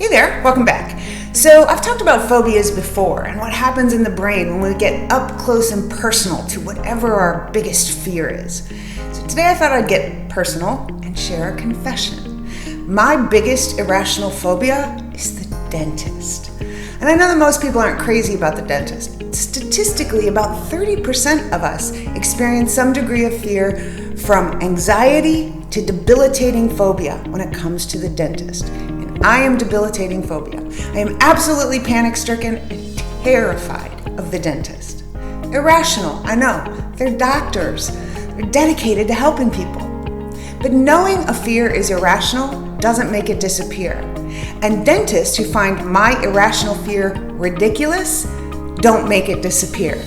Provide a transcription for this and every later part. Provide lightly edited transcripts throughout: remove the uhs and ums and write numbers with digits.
Hey there, welcome back. So I've talked about phobias before and what happens in the brain when we get up close and personal to whatever our biggest fear is. So today I thought I'd get personal and share a confession. My biggest irrational phobia is the dentist. And I know that most people aren't crazy about the dentist. Statistically, about 30% of us experience some degree of fear, from anxiety to debilitating phobia when it comes to the dentist. And I am debilitating phobia. I am absolutely panic-stricken and terrified of the dentist. Irrational, I know. They're doctors. They're dedicated to helping people. But knowing a fear is irrational doesn't make it disappear. And dentists who find my irrational fear ridiculous don't make it disappear.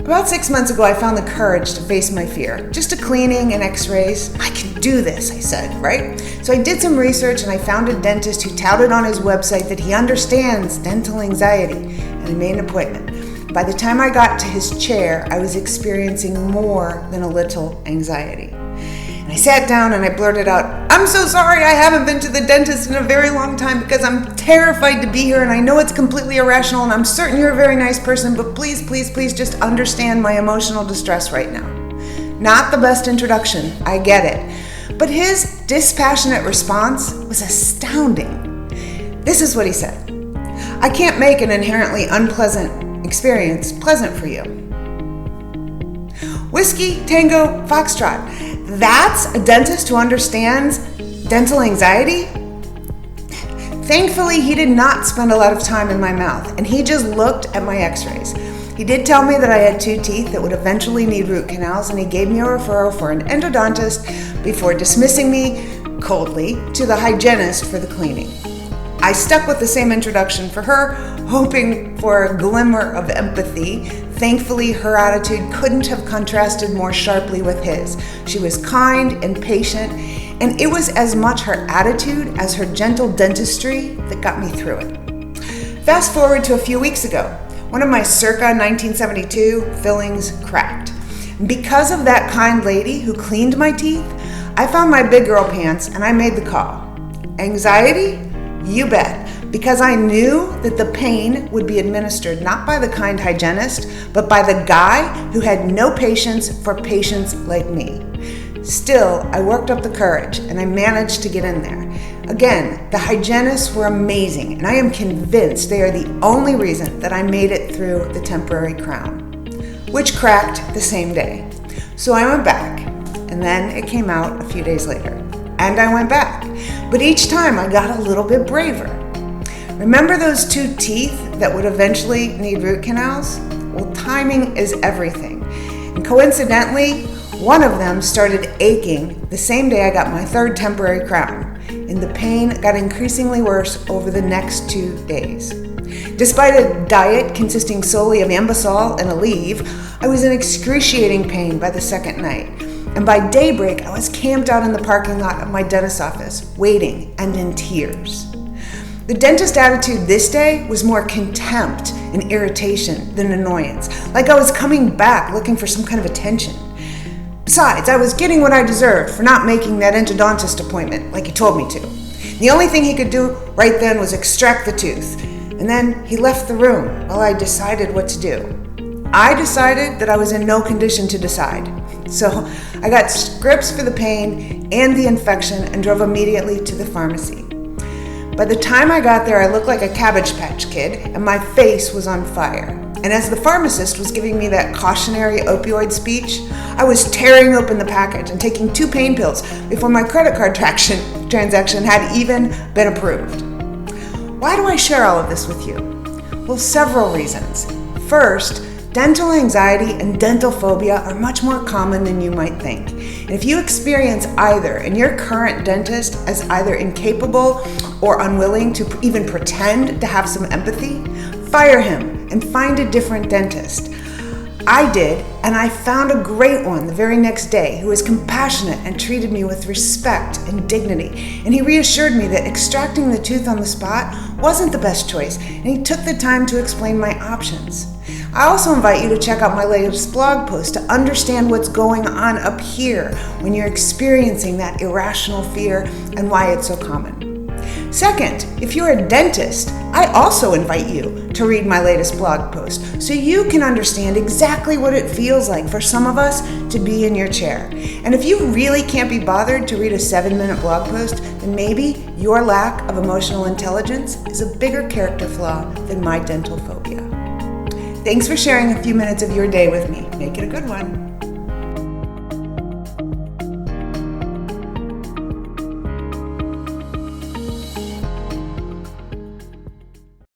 About 6 months ago, I found the courage to face my fear. Just a cleaning and x-rays. I can do this, I said, right? So I did some research and I found a dentist who touted on his website that he understands dental anxiety, and I made an appointment. By the time I got to his chair, I was experiencing more than a little anxiety. And I sat down and I blurted out, "I'm so sorry, I haven't been to the dentist in a very long time because I'm terrified to be here, and I know it's completely irrational, and I'm certain you're a very nice person, but please, please, please just understand my emotional distress right now." Not the best introduction, I get it. But his dispassionate response was astounding. This is what he said: "I can't make an inherently unpleasant experience pleasant for you." Whiskey, Tango, Foxtrot. That's a dentist who understands dental anxiety? Thankfully, he did not spend a lot of time in my mouth, and he just looked at my x-rays. He did tell me that I had 2 teeth that would eventually need root canals, and he gave me a referral for an endodontist before dismissing me coldly to the hygienist for the cleaning. I stuck with the same introduction for her, hoping for a glimmer of empathy. Thankfully, her attitude couldn't have contrasted more sharply with his. She was kind and patient, and it was as much her attitude as her gentle dentistry that got me through it. Fast forward to a few weeks ago. One of my circa 1972 fillings cracked. Because of that kind lady who cleaned my teeth, I found my big girl pants and I made the call. Anxiety? You bet. Because I knew that the pain would be administered not by the kind hygienist, but by the guy who had no patience for patients like me. Still, I worked up the courage and I managed to get in there. Again, the hygienists were amazing, and I am convinced they are the only reason that I made it through the temporary crown, which cracked the same day. So I went back, and then it came out a few days later, and I went back. But each time I got a little bit braver. Remember those 2 teeth that would eventually need root canals? Well, timing is everything. And coincidentally, one of them started aching the same day I got my 3rd temporary crown, and the pain got increasingly worse over the next 2 days. Despite a diet consisting solely of Ambisol and Aleve, I was in excruciating pain by the 2nd night. And by daybreak, I was camped out in the parking lot of my dentist's office, waiting and in tears. The dentist attitude this day was more contempt and irritation than annoyance, like I was coming back looking for some kind of attention. Besides, I was getting what I deserved for not making that endodontist appointment like he told me to. The only thing he could do right then was extract the tooth, and then he left the room while I decided what to do. I decided that I was in no condition to decide. So I got scripts for the pain and the infection and drove immediately to the pharmacy. By the time I got there, I looked like a Cabbage Patch Kid, and my face was on fire. And as the pharmacist was giving me that cautionary opioid speech, I was tearing open the package and taking 2 pain pills before my credit card transaction had even been approved. Why do I share all of this with you? Well, several reasons. First, dental anxiety and dental phobia are much more common than you might think. And if you experience either, and your current dentist is either incapable or unwilling to even pretend to have some empathy, fire him and find a different dentist. I did, and I found a great one the very next day who was compassionate and treated me with respect and dignity. And he reassured me that extracting the tooth on the spot wasn't the best choice, and he took the time to explain my options. I also invite you to check out my latest blog post to understand what's going on up here when you're experiencing that irrational fear and why it's so common. Second, if you're a dentist, I also invite you to read my latest blog post so you can understand exactly what it feels like for some of us to be in your chair. And if you really can't be bothered to read a 7-minute blog post, then maybe your lack of emotional intelligence is a bigger character flaw than my dental phobia. Thanks for sharing a few minutes of your day with me. Make it a good one.